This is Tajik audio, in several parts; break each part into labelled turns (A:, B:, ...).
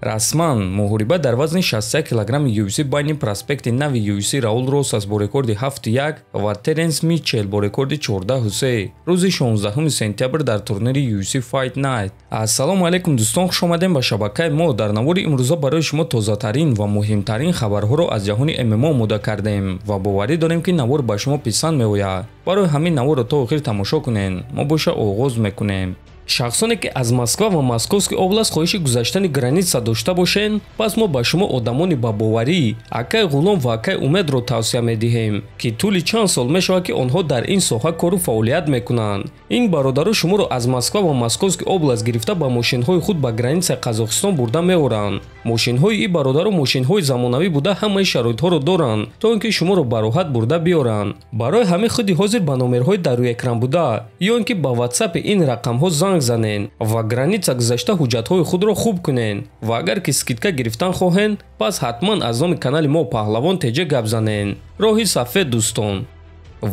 A: расман муҳориба дар вазни 61 килограмми UFC байни проспекти нави UFC Раул Росас бо рекорди 7-1 ва Теренс Митчелл бо рекорди 14-3 рӯзи 16 сентябр дар турнири UFC Fight Night. Ассалому алайкум дӯстон, хуш омадем ба шабакаи мо. Дар навори имрӯза барои шумо тозатарин ва муҳимтарин хабарҳоро аз ҷаҳони ММА омода кардем ва боварӣ дорем ки навор ба шумо писанд меояд. барои ҳамин наворро то охир тамошо кунед. мо боша оғоз мекунем. шахсоне ки аз Москва ва Московский област хоҳиши гузаштани граница дошта бошед, пас мо ба шумо одамони бабоварӣ Акай Ғулом ва Акай Умедро тавсия медиҳем ки тӯли чанд сол мешавад ки онҳо дар ин соҳа кору фаъолият мекунанд. ин бародаро шуморо аз Москва ва Московский област гирифта ба мошинҳои худ ба границаи Қазоқистон бурда меоранд. мошинҳои ин бародаро мошинҳои замонавӣ буда ҳамаи шароитҳоро доранд то ин ки шуморо ба роҳат бурда биёранд. барои ҳамин худи ҳозир ба номерҳои дар рӯи экран буда ё ин ки ба WhatsApp ин рақамҳо занг занен ва граница гузашта ҳуҷҷатҳои худро хуб кунен ва агар ки скидка гирифтан хоҳед, пас ҳатман аз номи канали мо Паҳлавон теҷа гап занен. роҳи сафед дӯстон.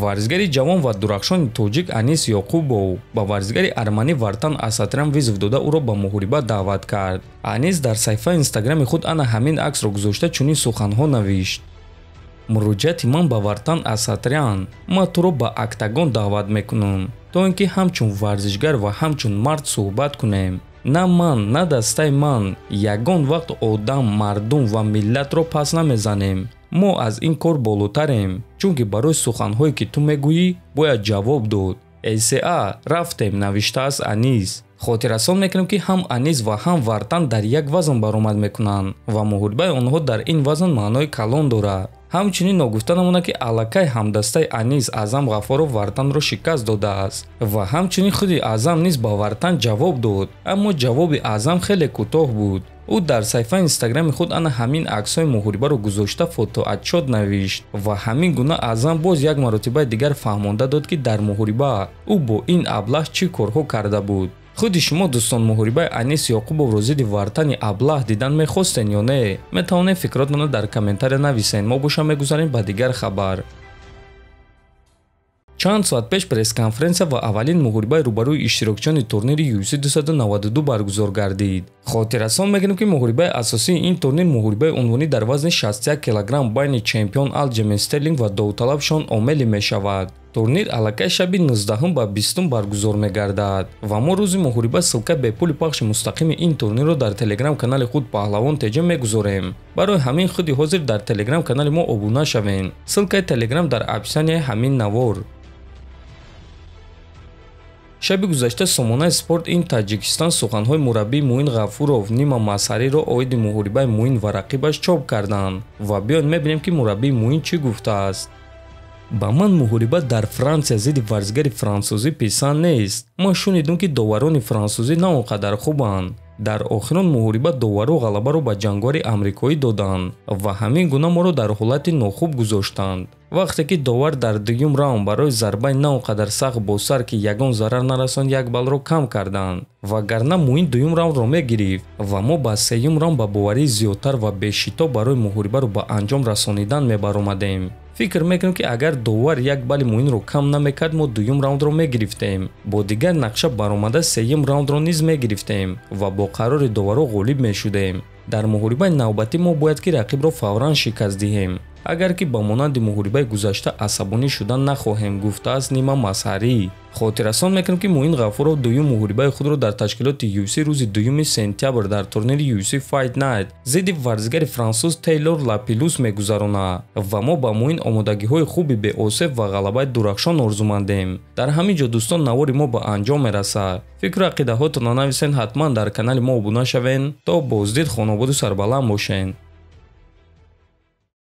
A: варзигари ҷавон ва дурахшони тоҷик Анис Ёқубов ба варзигари арманӣ Вартан Асатрян визв дода ӯро ба муҳориба даъват кард. Анис дар саҳифаи инстаграми худ ана ҳамин аксро гузошта чунин суханҳо навишт: муроҷиати ман ба Вартан Асатрян, ман туро ба октагон даъват мекунам то ин ки ҳамчун варзишгар ва ҳамчун мард суҳбат кунем. на ман, на дастаи ман ягон вақт одам, мардум ва миллатро пас намезанем. мо аз ин кор болотарем, чунки барои суханҳое ки ту мегӯӣ бояд ҷавоб дод. СА рафтем, навиштааст Анис. хотиррасон мекунем ки ҳам Анис ва ҳам Вартан дар як вазн баромад мекунанд ва муҳорибаи онҳо дар ин вазн маънои калон дорад. ҳамчунин ногуфта намонад ки аллакай ҳамдастаи Анис Аъзам Ғафоров Вартанро шикаст додааст ва ҳамчунин худи Аъзам низ ба Вартан ҷавоб дод, аммо ҷавоби Аъзам хеле кӯтоҳ буд. ӯ дар саҳифаи инстаграми худ ана ҳамин аксҳои муҳорибаро гузошта фотоотчёт навишт ва ҳамин гуна Аъзам боз як маротибаи дигар фаҳмонда дод ки дар муҳориба ӯ бо ин аблаҳ чӣ корҳо карда буд. худи шумо дӯстон муҳорибаи Анис Ёқубовро зидди Вартани аблаҳ дидан мехостен ё не? метавонед фикротонро дар комментария нависен. мо боша мегузарем ба дигар хабар. чанд соат пеш пресс-конференсия ва аввалин муҳорибаи рӯбарӯи иштирокчиёни турнири UFC 292 баргузор гардид. хотиррасон мегӯем ки муҳорибаи асосии ин турнир муҳорибаи унвонӣ дар вазни 61 килограмм байни чемпион Алҷеймин Стерлинг ва Довталаб Шон Омели мешавад. турнир аллакай шаби 19 ба 20 баргузор мегардад ва мо рӯзи муҳориба ссилка бепули пахши мустақими ин турнирро дар телеграм канали худ Паҳлавон теҷа мегузорем. барои ҳамин худи ҳозир дар телеграм канали мо обуна шавен. ссилкаи телеграм дар описанияи ҳамин навор. шаби гузашта сомонаи спорт ин Таҷикистон суханҳои мураббии Муин Ғафуров Нима Масариро оиди муҳорибаи Муин ва рақибаш чоп карданд ва биёед мебинем ки мураббии Муин чӣ гуфтааст. ба ман муҳориба дар Франсия зидди варзигари франсузӣ писанд нест. мо шунидем ки доварони франсузӣ на он қадар хубанд. дар охирон муҳориба доваро ғалабаро ба ҷангори амрикоӣ доданд ва ҳамин гуна моро дар ҳолати нохуб гузоштанд. вақте ки довар дар дуюм раунд барои зарбаи на он қадар сахт бо сар ки ягон зарар нарасон як баллро кам карданд. вагарна Муин дуюм раундро мегирифт ва мо ба сеюм раунд ба боварии зиёдтар ва бешитоб барои муҳорибаро ба анҷом расонидан мебаромадем. фикр мекунем ки агар довар як балли Муинро кам намекард, мо дуюм раундро мегирифтем. бо дигар нақша баромада сеюм раундро низ мегирифтем ва бо қарори доваро ғолиб мешудем. дар муҳорибаи навбатӣ мо бояд ки рақибро фавран шикаст диҳем. агар ки ба монанди муҳорибаи гузашта асабонӣ шудан нахоҳем, гуфтааст Нима Масарӣ. хотиррасон мекунем ки Муин Ғафуров дуюм муҳорибаи худро дар ташкилоти UFC рӯзи 2 сентябр дар турнири UFC Fight Night зидди варзигари франсуз Тейлор Лапилус мегузаронад ва мо ба Муин омодагиҳои хуби беосеб ва ғалабаи дурахшон орзумандем. дар ҳамин ҷо дӯстон навори мо ба анҷом мерасад. фикру ақидаҳотонро нависен, ҳатман дар канали мо обуна шавен. то боздид, хонободу сарбаланд бошен.